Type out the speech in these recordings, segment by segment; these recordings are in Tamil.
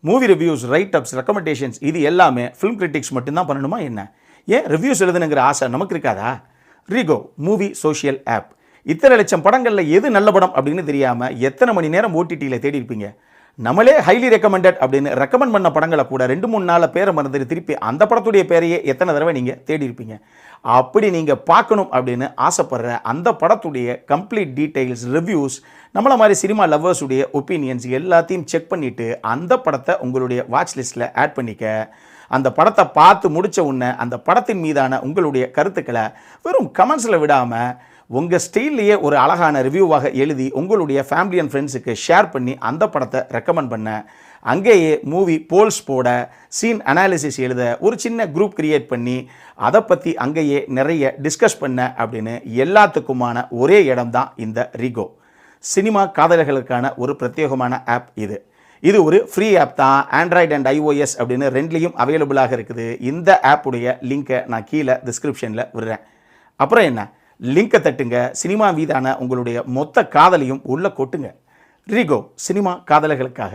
Movie reviews, right ups, recommendations இது எல்லாமே ஃபிலிம் கிரிட்டிக்ஸ் மட்டும்தான் பண்ணணுமா என்ன? ஏன் ரிவ்யூஸ் எழுதுனுங்கிற ஆசை நமக்கு இருக்காதா? ரீகோ மூவி சோஷியல் ஆப். இத்தனை லட்சம் படங்களில் எது நல்ல படம் அப்படின்னு தெரியாமல் எத்தனை மணி நேரம் ஓடிடியில் தேடி இருப்பீங்க. நம்மளே ஹைலி ரெக்கமெண்டட் அப்படின்னு ரெக்கமெண்ட் பண்ண படங்களை கூட 2-3 நாளில் பேரை மறந்துட்டு திருப்பி அந்த படத்துடைய பேரையே எத்தனை தடவை நீங்கள் தேடி இருப்பீங்க. அப்படி நீங்கள் பார்க்கணும் அப்படின்னு ஆசைப்படுற அந்த படத்துடைய கம்ப்ளீட் டீட்டெயில்ஸ், ரிவ்யூஸ், நம்மளை மாதிரி சினிமா லவ்வர்ஸுடைய ஒப்பீனியன்ஸ் எல்லாத்தையும் செக் பண்ணிவிட்டு அந்த படத்தை உங்களுடைய வாட்ச் லிஸ்ட்டில் ஆட் பண்ணிக்க. அந்த படத்தை பார்த்து முடித்த உடனே அந்த படத்தின் மீதான உங்களுடைய கருத்துக்களை வெறும் கமெண்ட்ஸில் விடாமல் உங்கள் ஸ்டைல்லையே ஒரு அழகான ரிவ்யூவாக எழுதி உங்களுடைய ஃபேமிலி அண்ட் ஃப்ரெண்ட்ஸுக்கு ஷேர் பண்ணி அந்த படத்தை ரெக்கமெண்ட் பண்ண, அங்கேயே மூவி போல்ஸ் போட, சீன் அனாலிசிஸ் எழுத, ஒரு சின்ன குரூப் கிரியேட் பண்ணி அதை பற்றி அங்கேயே நிறைய டிஸ்கஸ் பண்ண அப்படின்னு எல்லாத்துக்குமான ஒரே இடம் தான் இந்த ரீகோ. சினிமா காதலர்களுக்கான ஒரு பிரத்யேகமான ஆப் இது. இது ஒரு ஃப்ரீ ஆப் தான். ஆண்ட்ராய்டு அண்ட் iOS அப்படின்னு ரெண்டுலேயும் அவைலபிளாக இருக்குது. இந்த ஆப்புடைய லிங்கை நான் கீழே டிஸ்கிரிப்ஷனில் விடுறேன். அப்புறம் என்ன, லிங்கை தட்டுங்க, சினிமா மீதான உங்களுடைய மொத்த காதலையும் உள்ள கொட்டுங்க. ரீகோ சினிமா காதலர்களுக்காக.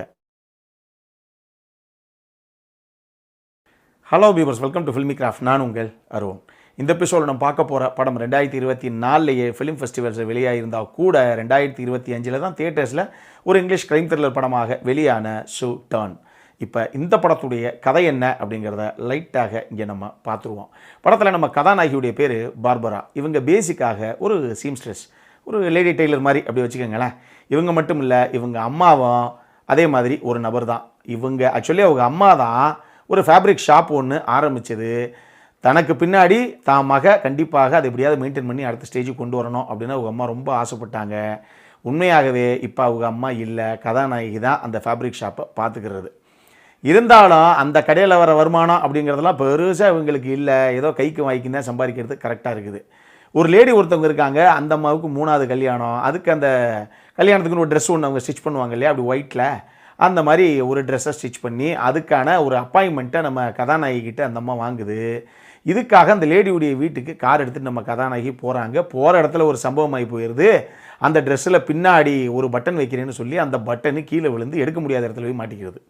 Hello viewers, welcome to filmy craft. நான் உங்கள் அருண். இந்த எபிசோட நம்ம பார்க்க போகிற படம் 2024 ஃபிலிம் ஃபெஸ்டிவல்ஸில் வெளியாகிருந்தால் கூட 2025 தான் தியேட்டர்ஸில் ஒரு இங்கிலீஷ் கிரைம் த்ரில்லர் படமாக வெளியான ஷூ டர்ன். இப்போ இந்த படத்துடைய கதை என்ன அப்படிங்கிறத லைட்டாக இங்கே நம்ம பார்த்துருவோம். படத்தில் நம்ம கதாநாயகியுடைய பேர் பார்பரா. இவங்க பேசிக்காக ஒரு சீம்ஸ்ட்ரெஸ், ஒரு லேடி டெய்லர் மாதிரி அப்படி வச்சுக்கோங்களேன். இவங்க மட்டும் இல்லை, இவங்க அம்மாவும் அதே மாதிரி ஒரு நபர் தான். இவங்க ஆக்சுவலி அவங்க அம்மா தான் ஒரு ஃபேப்ரிக் ஷாப் ஒன்று ஆரம்பித்தது. தனக்கு பின்னாடி தான் மக கண்டிப்பாக அதை எப்படியாவது மெயின்டைன் பண்ணி அடுத்த ஸ்டேஜுக்கு கொண்டு வரணும் அப்படின்னு அவங்க அம்மா ரொம்ப ஆசைப்பட்டாங்க. உண்மையாகவே இப்போ அவங்க அம்மா இல்லை, கதாநாயகி தான் அந்த ஃபேப்ரிக் ஷாப்பை பார்த்துக்கிறது. இருந்தாலும் அந்த கடையில் வர வருமானம் அப்படிங்கிறதெல்லாம் பெருசாக இவங்களுக்கு இல்லை. ஏதோ கைக்கு வாய்க்கு தான் சம்பாதிக்கிறது கரெக்டாக இருக்குது. ஒரு லேடி ஒருத்தவங்க இருக்காங்க, அந்த அம்மாவுக்கு 3வது கல்யாணம். அதுக்கு அந்த கல்யாணத்துக்குன்னு ஒரு ட்ரெஸ் ஒன்று அவங்க ஸ்டிச் பண்ணுவாங்க இல்லையா, அப்படி ஒயிட்டில் அந்த மாதிரி ஒரு ட்ரெஸ்ஸை ஸ்டிச் பண்ணி அதுக்கான ஒரு அப்பாயின்மெண்ட்டை நம்ம கதாநாயகிக்கிட்ட அந்த அம்மா வாங்குது. இதுக்காக அந்த லேடியுடைய வீட்டுக்கு கார் எடுத்துகிட்டு நம்ம கதாநாயகி போகிறாங்க. போகிற இடத்துல ஒரு சம்பவம் ஆகி போயிடுது. அந்த ட்ரெஸ்ஸில் பின்னாடி ஒரு பட்டன் வைக்கிறேன்னு சொல்லி அந்த பட்டனு கீழே விழுந்து எடுக்க முடியாத இடத்துல போய் மாட்டிக்கிறது.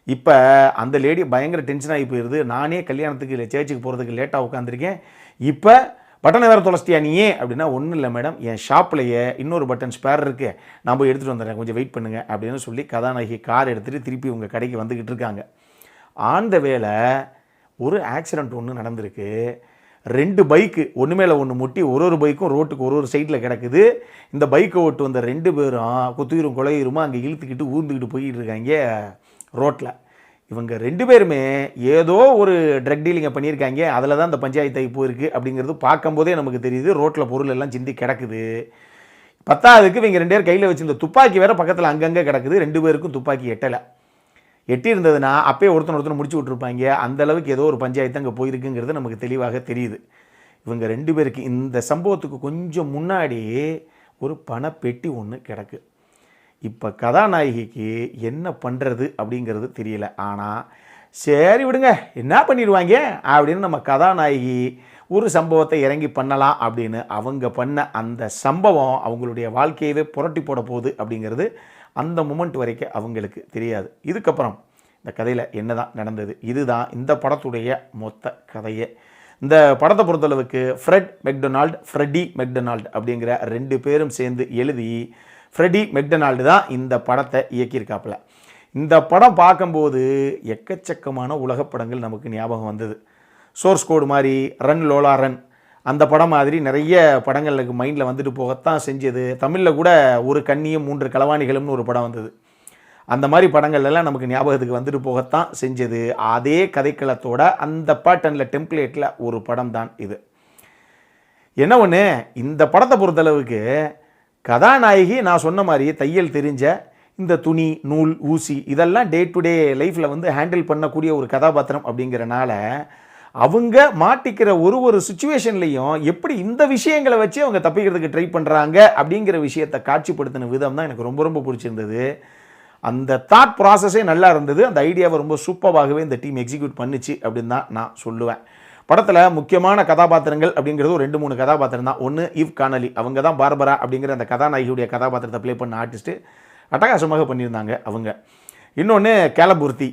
இப்போ அந்த லேடி பயங்கர டென்ஷன் ஆகி போயிடுது. நானே கல்யாணத்துக்கு இல்லை சேர்ச்சுக்கு போகிறதுக்கு லேட்டாக உட்காந்துருக்கேன், இப்போ பட்டனை வேறு தொலைச்சிட்டியா நீயே அப்படின்னா, ஒன்றும் இல்லை மேடம், என் ஷாப்லேயே இன்னொரு பட்டன் ஸ்பேர் இருக்குது, நான் போய் எடுத்துகிட்டு வந்துடுறேன், கொஞ்சம் வெயிட் பண்ணுங்க அப்படின்னு சொல்லி கதாநாயகி கார் எடுத்துகிட்டு திருப்பி உங்கள் கடைக்கு வந்துக்கிட்டு இருக்காங்க. ஆந்த வேளை ஒரு ஆக்சிடெண்ட் ஒன்று நடந்திருக்கு. 2 பைக்கு ஒன்று மேலே ஒன்று முட்டி ஒரு பைக்கும் ரோட்டுக்கு ஒரு சைடில் கிடக்குது. இந்த பைக்கை ஓட்டு வந்த 2 பேரும் குத்துயிரும் குலையுருமா அங்கே இழுத்துக்கிட்டு ஊந்துக்கிட்டு போய்கிட்டு இருக்காங்க ரோட்டில். இவங்க 2 பேருமே ஏதோ ஒரு ட்ரக் டீலிங்கை பண்ணியிருக்காங்க. அதில் தான் இந்த பஞ்சாயத்து ஆகி போயிருக்கு அப்படிங்கிறது பார்க்கும்போதே நமக்கு தெரியுது. ரோட்டில் பொருள் எல்லாம் சிந்தி கிடக்குது. 10ஆவதுக்கு இவங்க 2 பேர் கையில் வச்சு இந்த துப்பாக்கி வேறு பக்கத்தில் அங்கங்கே கிடக்குது. 2 பேருக்கும் துப்பாக்கி எட்டி இருந்ததுன்னா அப்பயே ஒருத்தர் முடிச்சு விட்ருப்பாங்க. அந்தளவுக்கு ஏதோ ஒரு பஞ்சாயத்து அங்கே போயிருக்குங்கிறது நமக்கு தெளிவாக தெரியுது. இவங்க 2 பேருக்கு இந்த சம்பவத்துக்கு கொஞ்சம் முன்னாடி ஒரு பணப்பெட்டி ஒன்று கிடக்கு. இப்போ கதாநாயகிக்கு என்ன பண்ணுறது அப்படிங்கிறது தெரியல. ஆனால் சரி விடுங்க, என்ன பண்ணிடுவாங்க அப்படின்னு நம்ம கதாநாயகி ஒரு சம்பவத்தை இறங்கி பண்ணலாம் அப்படின்னு அவங்க பண்ண அந்த சம்பவம் அவங்களுடைய வாழ்க்கையவே புரட்டி போட போகுது அப்படிங்கிறது அந்த மொமெண்ட் வரைக்கும் அவங்களுக்கு தெரியாது. இதுக்கப்புறம் இந்த கதையில் என்ன தான் நடந்தது, இதுதான் இந்த படத்துடைய மொத்த கதையே. இந்த படத்தை பொறுத்தளவுக்கு ஃப்ரெட்டி மெக்டொனால்ட் அப்படிங்கிற 2 பேரும் சேர்ந்து எழுதி ஃப்ரெட்டி மெக்டொனால்டு தான் இந்த படத்தை இயக்கியிருக்காப்புல. இந்த படம் பார்க்கும்போது எக்கச்சக்கமான உலகப் படங்கள் நமக்கு ஞாபகம் வந்தது. சோர்ஸ் கோடு மாதிரி, ரன் லோலா ரன், அந்த படம் மாதிரி நிறைய படங்கள் எனக்கு மைண்டில் வந்துட்டு போகத்தான் செஞ்சது. தமிழில் கூட ஒரு கண்ணியும் 3 களவாணிகளும்னு ஒரு படம் வந்தது. அந்த மாதிரி படங்கள்லாம் நமக்கு ஞாபகத்துக்கு வந்துட்டு போகத்தான் செஞ்சது. அதே கதைக்களத்தோட அந்த பேட்டர்னில் டெம்ப்ளேட்டில் ஒரு படம் தான் இது. என்ன ஒன்று, இந்த படத்தை பொறுத்தளவுக்கு கதாநாயகி நான் சொன்ன மாதிரி தையல் தெரிஞ்ச, இந்த துணி, நூல், ஊசி இதெல்லாம் டே டு டே லைஃப்பில் வந்து ஹேண்டில் பண்ணக்கூடிய ஒரு கதாபாத்திரம் அப்படிங்கிறனால அவங்க மாட்டிக்கிற ஒரு சுச்சுவேஷன்லையும் எப்படி இந்த விஷயங்களை வச்சு அவங்க தப்பிக்கிறதுக்கு ட்ரை பண்ணுறாங்க அப்படிங்கிற விஷயத்தை காட்சிப்படுத்தின விதம் தான் எனக்கு ரொம்ப பிடிச்சிருந்தது. அந்த தாட் ப்ராசஸே நல்லா இருந்தது. அந்த ஐடியாவை ரொம்ப சூப்பராகவே இந்த டீம் எக்ஸிக்யூட் பண்ணிச்சு அப்படின்னு தான் நான் சொல்லுவேன். படத்தில் முக்கியமான கதாபாத்திரங்கள் அப்படிங்கிறது ஒரு 2-3 கதாபாத்திரம் தான். ஒன்று ஈவ் கானலி, அவங்க தான் பார்பரா அப்படிங்கிற அந்த கதாநாயகியுடைய கதாபாத்திரத்தை ப்ளே பண்ண ஆர்டிஸ்ட்டு அட்டகாசமாக பண்ணியிருந்தாங்க அவங்க. இன்னொன்று கேலபூர்த்தி,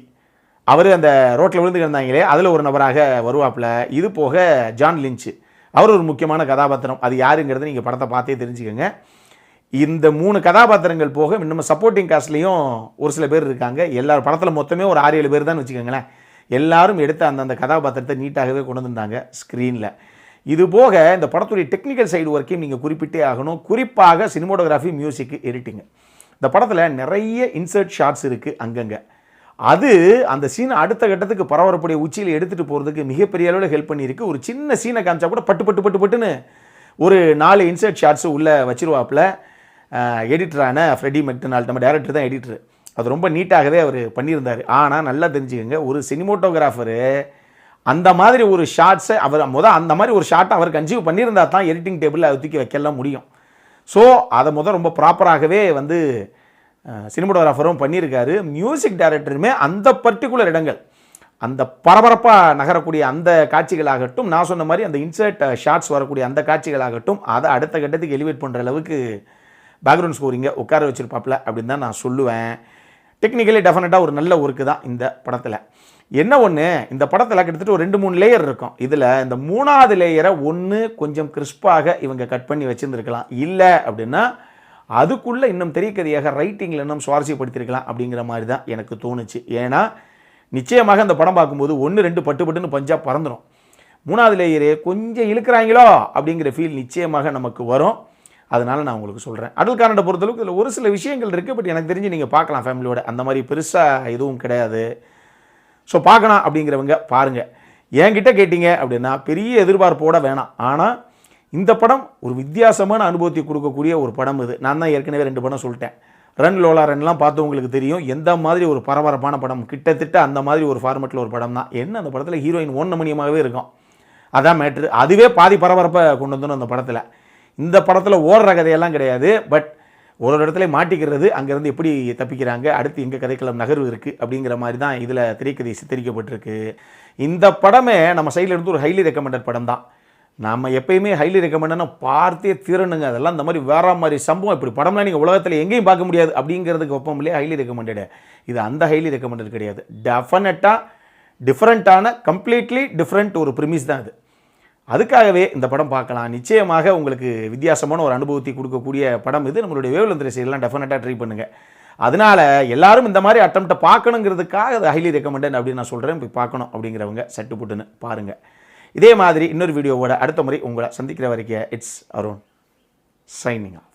அவர் அந்த ரோட்டில் விழுந்து கிடந்தாங்களே அதில் ஒரு நபராக வருவாப்பில். இது போக ஜான் லிஞ்ச், அவர் ஒரு முக்கியமான கதாபாத்திரம். அது யாருங்கிறது நீங்கள் படத்தை பார்த்தே தெரிஞ்சுக்கோங்க. இந்த 3 கதாபாத்திரங்கள் போக இன்னும் சப்போர்ட்டிங் காஸ்ட்லேயும் ஒரு சில பேர் இருக்காங்க. எல்லாரும் படத்தில் மொத்தமே ஒரு 6-7 பேர் தான் வச்சுக்கோங்களேன். எல்லாரும் எடுத்து அந்தந்த கதாபாத்திரத்தை நீட்டாகவே கொண்டு வந்திருந்தாங்க ஸ்க்ரீனில். இது போக இந்த படத்துடைய டெக்னிக்கல் சைடு வரைக்கும் நீங்கள் குறிப்பிட்டே ஆகணும். குறிப்பாக சினிமோட்டோகிராஃபி, மியூசிக், எடிட்டிங். இந்த படத்தில் நிறைய இன்சர்ட் ஷாட்ஸ் இருக்குது அங்கங்கே. அது அந்த சீனை அடுத்த கட்டத்துக்கு பரபரப்புடைய உச்சியில் எடுத்துகிட்டு போகிறதுக்கு மிகப்பெரிய அளவில் ஹெல்ப் பண்ணியிருக்கு. ஒரு சின்ன சீனை காமிச்சா கூட பட்டுன்னு ஒரு 4 இன்சர்ட் ஷாட்ஸு உள்ளே வச்சிருவாப்பில். எடிட்டரான ஃப்ரெடி மெக்டொனால்ட், நம்ம டைரக்டர் தான் எடிட்டர், அது ரொம்ப நீட்டாகவே அவர் பண்ணியிருந்தார். ஆனால் நல்லா தெரிஞ்சுக்கோங்க, ஒரு சினிமோட்டோகிராஃபரு அந்த மாதிரி ஒரு ஷாட்ஸை அவர் அந்த மாதிரி ஒரு ஷாட்டை அவர் கன்சீவ் பண்ணியிருந்தா தான் எடிட்டிங் டேபிளில் அதை தூக்கி வைக்கலாம் முடியும். ஸோ அதை ரொம்ப ப்ராப்பராகவே வந்து சினிமோட்டோகிராஃபரும் பண்ணியிருக்காரு. மியூசிக் டைரக்டருமே அந்த பர்டிகுலர் இடங்கள், அந்த பரபரப்பாக நகரக்கூடிய அந்த காட்சிகளாகட்டும், நான் சொன்ன மாதிரி அந்த இன்சர்ட் ஷாட்ஸ் வரக்கூடிய அந்த காட்சிகளாகட்டும், அதை அடுத்த கட்டத்துக்கு எலிவேட் பண்ணுற அளவுக்கு பேக்ரவுண்ட் ஸ்கோரிங்கை உட்கார வச்சிருப்பாப்பில் அப்படின்னு தான் நான் சொல்லுவேன். டெக்னிக்கலி டெஃபினட்டாக ஒரு நல்ல ஒர்க்கு தான் இந்த படத்தில். என்ன ஒன்று, இந்த படத்தில் கிட்டத்தட்ட ஒரு 2-3 லேயர் இருக்கும். இதில் இந்த 3வது லேயரை ஒன்று கொஞ்சம் கிறிஸ்பாக இவங்க கட் பண்ணி வச்சுருந்துருக்கலாம். இல்லை அப்படின்னா அதுக்குள்ளே இன்னும் திரைக்கதையாக ரைட்டிங்கில் இன்னும் சுவாரஸ்யப்படுத்தியிருக்கலாம் அப்படிங்கிற மாதிரி தான் எனக்கு தோணுச்சு. ஏன்னா நிச்சயமாக அந்த படம் பார்க்கும்போது 1-2 பட்டுன்னு பஞ்சாக பறந்துடும். 3வது லேயரே கொஞ்சம் இழுக்கிறாங்களோ அப்படிங்கிற ஃபீல் நிச்சயமாக நமக்கு வரும். அதனால் நான் உங்களுக்கு சொல்கிறேன். அடல் கானடை பொறுத்தளவுக்கு இதில் ஒரு சில விஷயங்கள் இருக்குது. பட் எனக்கு தெரிஞ்சு நீங்கள் பார்க்கலாம் ஃபேமிலியோட, அந்த மாதிரி பெருசாக எதுவும் கிடையாது. ஸோ பார்க்கலாம் அப்படிங்கிறவங்க பாருங்கள். என்கிட்ட கேட்டிங்க அப்படின்னா பெரிய எதிர்பார்ப்போட வேணாம். ஆனால் இந்த படம் ஒரு வித்தியாசமான அனுபவத்தை கொடுக்கக்கூடிய ஒரு படம் இது. நான் தான் ஏற்கனவே 2 படம் சொல்லிட்டேன். ரன் லோலா ரன்லாம் பார்த்து உங்களுக்கு தெரியும் எந்த மாதிரி ஒரு பரபரப்பான படம், கிட்டத்தட்ட அந்த மாதிரி ஒரு ஃபார்மெட்டில் ஒரு படம் தான். என்ன அந்த படத்தில் ஹீரோயின் ஓன்னமணியமாகவே இருக்கும், அதான் மேட்ரு. அதுவே பாதி பரபரப்பை கொண்டு வந்துடும் அந்த படத்தில். இந்த படத்தில் ஓடுற கதையெல்லாம் கிடையாது. பட் ஒரு இடத்துல மாட்டிக்கிறது, அங்கேருந்து எப்படி தப்பிக்கிறாங்க, அடுத்து எங்கே கதைக்களம் நகர்வு இருக்குது அப்படிங்கிற மாதிரி தான் இதில் திரைக்கதை சித்தரிக்கப்பட்டிருக்கு. இந்த படமே நம்ம சைடில் இருந்து ஒரு ஹைலி ரெக்கமெண்டட் படம் தான். நம்ம எப்பயுமே ஹைலி ரெக்கமெண்டட்னா பார்த்தே தீரணுங்க. அதெல்லாம் இந்த மாதிரி வேற மாதிரி சம்பவம், இப்படி படம்லாம் நீங்கள் உலகத்தில் எங்கேயும் பார்க்க முடியாது அப்படிங்கிறதுக்கு ஒப்பம் இல்லையா ஹைலி ரெக்கமெண்டடு. இது அந்த ஹைலி ரெக்கமெண்டட் கிடையாது. டெஃபினட்டாக டிஃப்ரெண்ட்டான, கம்ப்ளீட்லி டிஃப்ரெண்ட் ஒரு ப்ரிமிஸ் தான் இது. அதுக்காகவே இந்த படம் பார்க்கலாம். நிச்சயமாக உங்களுக்கு வித்தியாசமான ஒரு அனுபவத்தை கொடுக்கக்கூடிய படம் இது. நம்மளுடைய வேவ்லெந்த் ரசிகர்லாம் டெஃபினட்டாக ட்ரை பண்ணுங்கள். அதனால் எல்லாரும் இந்த மாதிரி அட்டம்ப்டை பார்க்கணுங்கிறதுக்காக அது ஹைலி ரெக்கமெண்டட் அப்படின்னு நான் சொல்கிறேன். போய் பார்க்கணும் அப்படிங்கிறவங்க சட்டு புட்டுன்னு பாருங்கள். இதே மாதிரி இன்னொரு வீடியோவோட அடுத்த முறை உங்களை சந்திக்கிற வரைக்கும் இட்ஸ் அருண் சைனிங் ஆஃப்.